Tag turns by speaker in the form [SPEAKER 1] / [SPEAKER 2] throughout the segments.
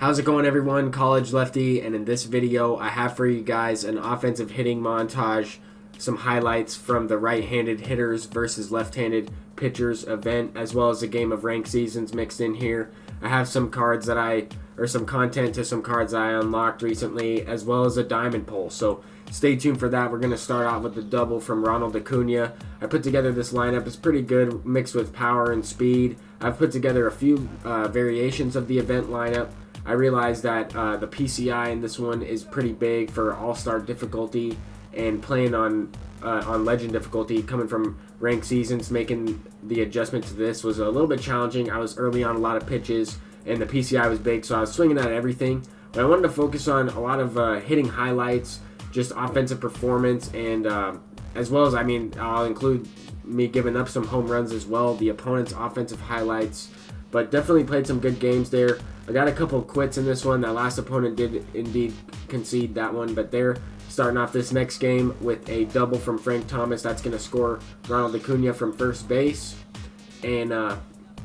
[SPEAKER 1] How's it going, everyone? College Lefty, and in this video I have for you guys an offensive hitting montage, some highlights from the right-handed hitters versus left-handed pitchers event, as well as a game of ranked seasons mixed in here. I have some cards some content to some cards that I unlocked recently, as well as a diamond pull, so stay tuned for that. We're going to start out with the double from Ronald Acuna. I put together this lineup. It's pretty good, mixed with power and speed. I've put together a few variations of the event lineup. I realized that the PCI in this one is pretty big for all-star difficulty, and playing on legend difficulty, coming from ranked seasons, making the adjustment to this was a little bit challenging. I was early on a lot of pitches, and the PCI was big, so I was swinging at everything. But I wanted to focus on a lot of hitting highlights, just offensive performance, and as well as, I'll include me giving up some home runs as well, the opponent's offensive highlights. But definitely played some good games there. I got a couple of quits in this one. That last opponent did indeed concede that one, but they're starting off this next game with a double from Frank Thomas. That's going to score Ronald Acuna from first base. And I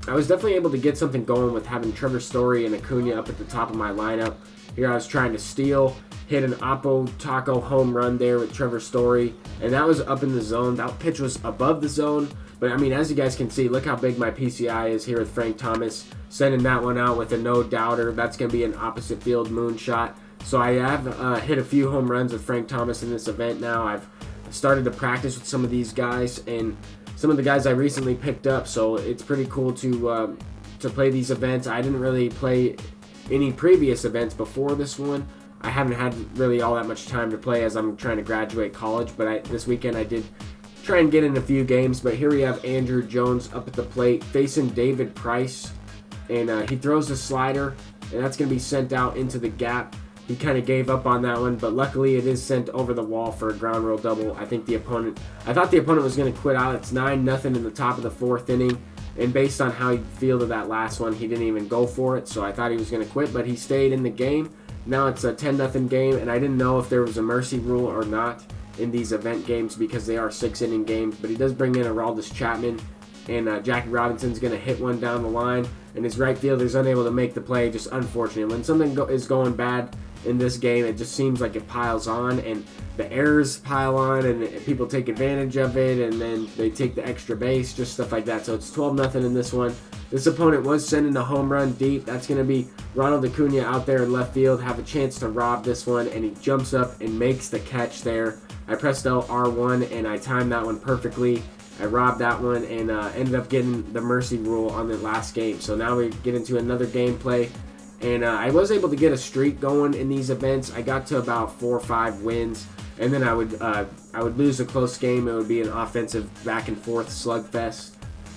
[SPEAKER 1] was definitely able to get something going with having Trevor Story and Acuna up at the top of my lineup. Here I was trying to steal, hit an Oppo Taco home run there with Trevor Story, and that was up in the zone. That pitch was above the zone. But, as you guys can see, look how big my PCI is here with Frank Thomas. Sending that one out with a no-doubter. That's going to be an opposite field moonshot. So I have hit a few home runs with Frank Thomas in this event now. I've started to practice with some of these guys and some of the guys I recently picked up. So it's pretty cool to play these events. I didn't really play any previous events before this one. I haven't had really all that much time to play as I'm trying to graduate college. But this weekend I did try and get in a few games. But here we have Andrew Jones up at the plate facing David Price, and he throws a slider, and that's going to be sent out into the gap. He kind of gave up on that one, but luckily it is sent over the wall for a ground rule double. I thought the opponent was going to quit out. It's 9-0 in the top of the fourth inning, and based on how he fielded that last one, he didn't even go for it, so I thought he was going to quit, but he stayed in the game. Now it's a 10-0 game, and I didn't know if there was a mercy rule or not in these event games because they are 6-inning games, but he does bring in Aroldis Chapman, and Jackie Robinson's going to hit one down the line, and his right fielder's unable to make the play. Just unfortunate. When something is going bad in this game, it just seems like it piles on, and the errors pile on, and people take advantage of it, and then they take the extra base, just stuff like that. So it's 12-0 in this one. This opponent was sending a home run deep. That's going to be Ronald Acuna out there in left field, have a chance to rob this one, and he jumps up and makes the catch there. I pressed R1, and I timed that one perfectly. I robbed that one and ended up getting the mercy rule on the last game. So now we get into another gameplay, and I was able to get a streak going in these events. I got to about 4 or 5 wins, and then I would lose a close game. It would be an offensive back and forth slugfest.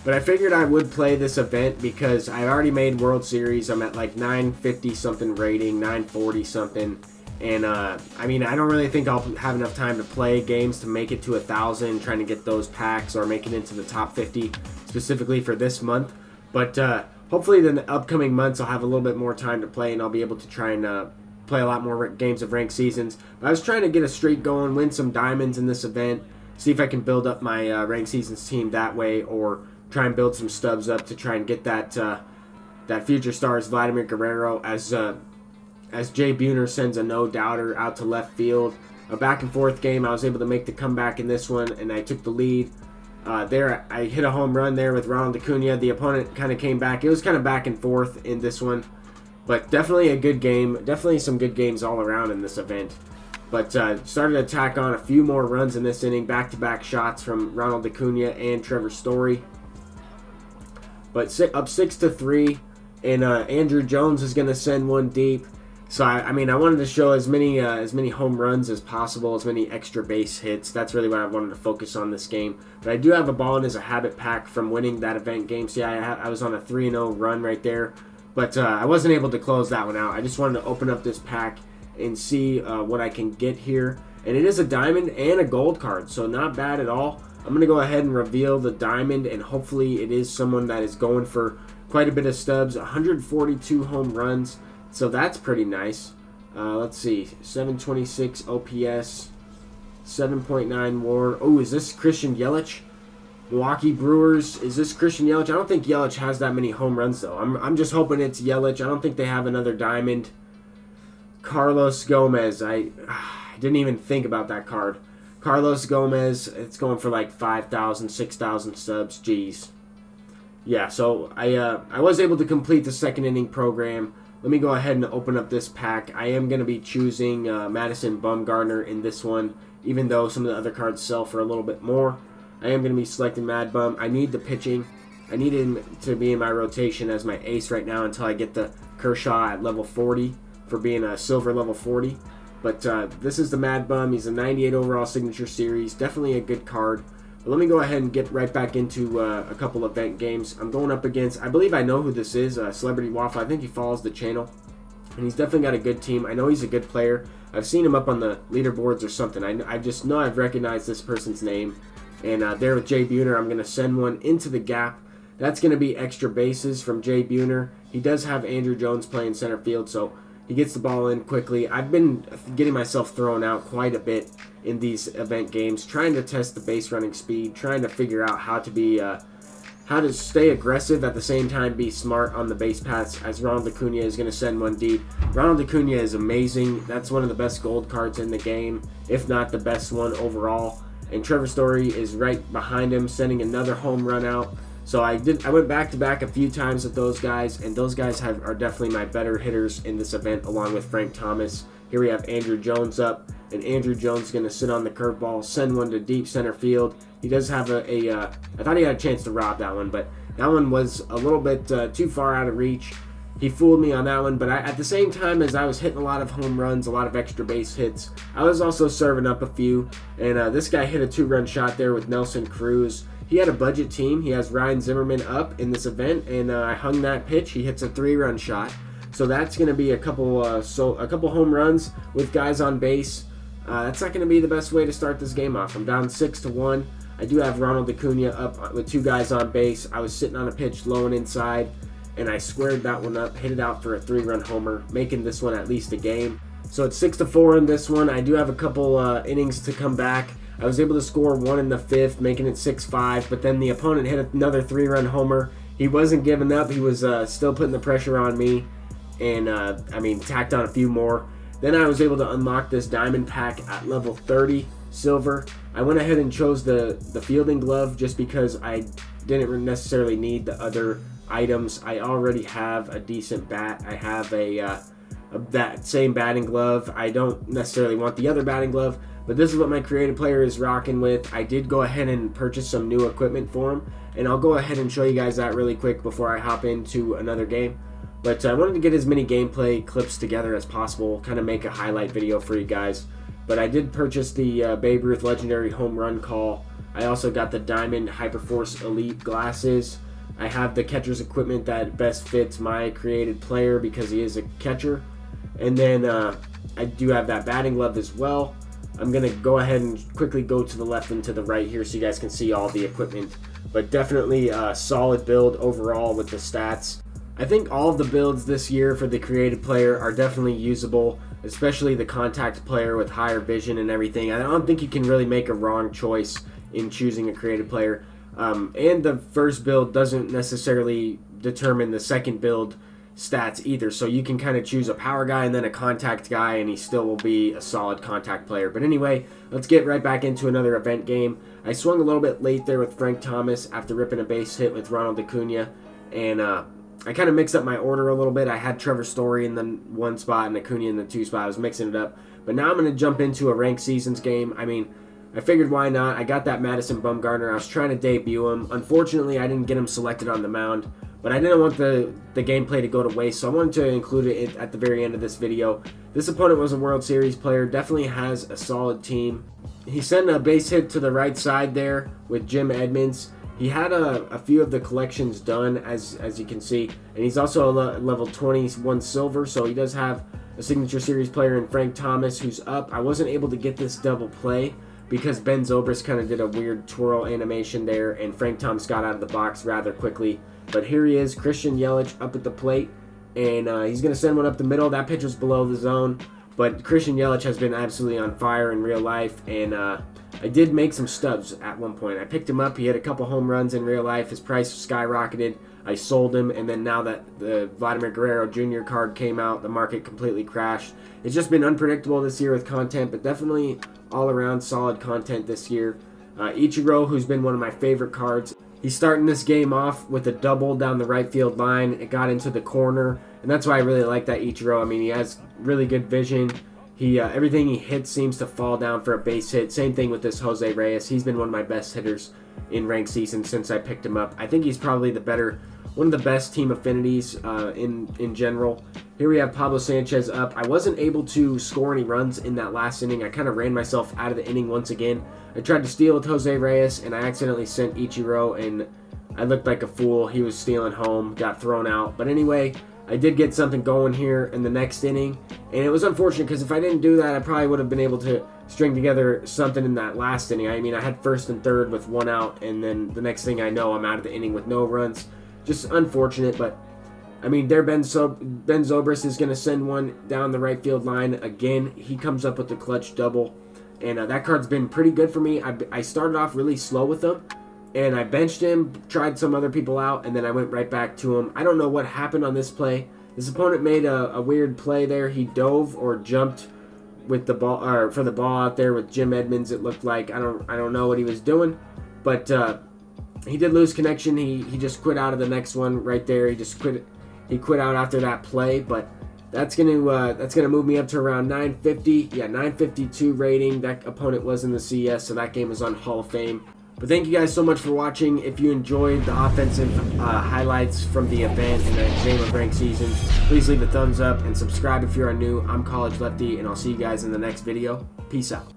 [SPEAKER 1] But I figured I would play this event because I already made World Series. I'm at like 950 something rating, 940 something. And I don't really think I'll have enough time to play games to make it to 1,000, trying to get those packs or make it into the top 50 specifically for this month. But hopefully in the upcoming months I'll have a little bit more time to play, and I'll be able to try and play a lot more games of ranked seasons. But I was trying to get a streak going, win some diamonds in this event, see if I can build up my ranked seasons team that way, or try and build some stubs up to try and get that future stars Vladimir Guerrero as Jay Buhner sends a no-doubter out to left field. A back-and-forth game. I was able to make the comeback in this one, and I took the lead. There, I hit a home run there with Ronald Acuna. The opponent kind of came back. It was kind of back and forth in this one, but definitely a good game. Definitely some good games all around in this event. But started to tack on a few more runs in this inning. Back-to-back shots from Ronald Acuna and Trevor Story. But up 6-3, and Andrew Jones is going to send one deep. So I wanted to show as many home runs as possible, as many extra base hits. That's really what I wanted to focus on this game. But I do have a ball as a habit pack from winning that event game. So yeah, I was on a 3-0 run right there, but I wasn't able to close that one out. I just wanted to open up this pack and see what I can get here. And it is a diamond and a gold card, so not bad at all. I'm going to go ahead and reveal the diamond, and hopefully it is someone that is going for quite a bit of stubs. 142 home runs. So that's pretty nice. Let's see, 726 OPS, 7.9 WAR. Oh, is this Christian Yelich? Milwaukee Brewers, is this Christian Yelich? I don't think Yelich has that many home runs, though. I'm just hoping it's Yelich. I don't think they have another diamond. Carlos Gomez. I didn't even think about that card. Carlos Gomez, it's going for like 5,000, 6,000 subs. Jeez. Yeah, so I was able to complete the second inning program. Let me go ahead and open up this pack. I am going to be choosing Madison Bumgarner in this one, even though some of the other cards sell for a little bit more. I am going to be selecting Mad Bum. I need the pitching. I need him to be in my rotation as my ace right now until I get the Kershaw at level 40 for being a silver level 40. But this is the Mad Bum. He's a 98 overall signature series. Definitely a good card. But let me go ahead and get right back into a couple event games. I'm going up against, I believe I know who this is, Celebrity Waffle. I think he follows the channel. And he's definitely got a good team. I know he's a good player. I've seen him up on the leaderboards or something. I just know I've recognized this person's name. And there with Jay Buhner, I'm going to send one into the gap. That's going to be extra bases from Jay Buhner. He does have Andrew Jones playing center field, so he gets the ball in quickly. I've been getting myself thrown out quite a bit in these event games, trying to test the base running speed, trying to figure out how to stay aggressive at the same time be smart on the base paths, as Ronald Acuna is going to send one deep. Ronald Acuna is amazing. That's one of the best gold cards in the game, if not the best one overall. And Trevor Story is right behind him, sending another home run out. So I went back-to-back a few times with those guys, and those guys are definitely my better hitters in this event, along with Frank Thomas. Here we have Andrew Jones up, and Andrew Jones is going to sit on the curveball, send one to deep center field. He does have I thought he had a chance to rob that one, but that one was a little bit too far out of reach. He fooled me on that one, but at the same time as I was hitting a lot of home runs, a lot of extra base hits, I was also serving up a few, and this guy hit a 2-run shot there with Nelson Cruz. He had a budget team. He has Ryan Zimmerman up in this event, and I hung that pitch. He hits a 3-run shot, so that's going to be a couple home runs with guys on base. That's not going to be the best way to start this game off. I'm down 6-1. I do have Ronald Acuna up with 2 guys on base. I was sitting on a pitch low and inside, and I squared that one up, hit it out for a 3-run homer, making this one at least a game. So it's 6-4 in this one. I do have a couple innings to come back. I was able to score 1 in the 5th, making it 6-5, but then the opponent hit another 3-run homer. He wasn't giving up. He was still putting the pressure on me, and tacked on a few more. Then I was able to unlock this diamond pack at level 30 silver. I went ahead and chose the fielding glove just because I didn't necessarily need the other items. I already have a decent bat. I have that same batting glove. I don't necessarily want the other batting glove, but this is what my creative player is rocking with. I did go ahead and purchase some new equipment for him, and I'll go ahead and show you guys that really quick before I hop into another game. But I wanted to get as many gameplay clips together as possible, kind of make a highlight video for you guys. But I did purchase the Babe Ruth Legendary Home Run Call. I also got the Diamond Hyperforce Elite glasses. I have the catcher's equipment that best fits my created player because he is a catcher. And then I do have that batting glove as well. I'm going to go ahead and quickly go to the left and to the right here so you guys can see all the equipment. But definitely a solid build overall with the stats. I think all of the builds this year for the creative player are definitely usable, especially the contact player with higher vision and everything. I don't think you can really make a wrong choice in choosing a creative player. And the first build doesn't necessarily determine the second build stats either. So you can kind of choose a power guy and then a contact guy, and he still will be a solid contact player. But anyway, let's get right back into another event game. I swung a little bit late there with Frank Thomas after ripping a base hit with Ronald Acuna, and I kind of mixed up my order a little bit. I had Trevor Story in the 1 spot and Acuna in the 2 spot. I was mixing it up. But now I'm going to jump into a ranked seasons game. I figured why not. I got that Madison Bumgarner. I was trying to debut him. Unfortunately, I didn't get him selected on the mound. But I didn't want the gameplay to go to waste, so I wanted to include it at the very end of this video. This opponent was a World Series player. Definitely has a solid team. He sent a base hit to the right side there with Jim Edmonds. He had a few of the collections done, as you can see, and he's also a level 21 silver, so he does have a signature series player in Frank Thomas, who's up. I wasn't able to get this double play because Ben Zobrist kind of did a weird twirl animation there, and Frank Thomas got out of the box rather quickly. But here he is, Christian Yelich up at the plate, and he's going to send one up the middle. That pitch was below the zone, but Christian Yelich has been absolutely on fire in real life, and I I did make some stubs at one point. I picked him up. He had a couple home runs in real life. His price skyrocketed. I sold him, and then now that the Vladimir Guerrero Jr. card came out, the market completely crashed. It's just been unpredictable this year with content, but definitely all-around solid content this year. Ichiro, who's been one of my favorite cards, he's starting this game off with a double down the right field line. It got into the corner, and that's why I really like that Ichiro. I mean, he has really good vision. Everything he hits seems to fall down for a base hit. Same thing with this Jose Reyes. He's been one of my best hitters in ranked season since I picked him up. I think he's probably one of the best team affinities in general. Here we have Pablo Sanchez up. I wasn't able to score any runs in that last inning. I kind of ran myself out of the inning once again. I tried to steal with Jose Reyes, and I accidentally sent Ichiro, and I looked like a fool. He was stealing home, got thrown out. But anyway, I did get something going here in the next inning, and it was unfortunate because if I didn't do that, I probably would have been able to string together something in that last inning. I mean, I had first and third with one out, and then the next thing I know, I'm out of the inning with no runs. Just unfortunate, but I mean, Ben Zobrist is going to send one down the right field line again. He comes up with the clutch double, and that card's been pretty good for me. I started off really slow with him, and I benched him, tried some other people out, and then I went right back to him. I don't know what happened on this play. This opponent made a weird play there. He dove or jumped with the ball, or for the ball out there with Jim Edmonds. It looked like I don't know what he was doing, but he did lose connection. He just quit out of the next one right there. He quit out after that play, but that's gonna move me up to around 950. Yeah, 952 rating. That opponent was in the CS, so that game was on Hall of Fame. But thank you guys so much for watching. If you enjoyed the offensive highlights from the event and the game of ranked seasons, please leave a thumbs up and subscribe if you are new. I'm College Lefty, and I'll see you guys in the next video. Peace out.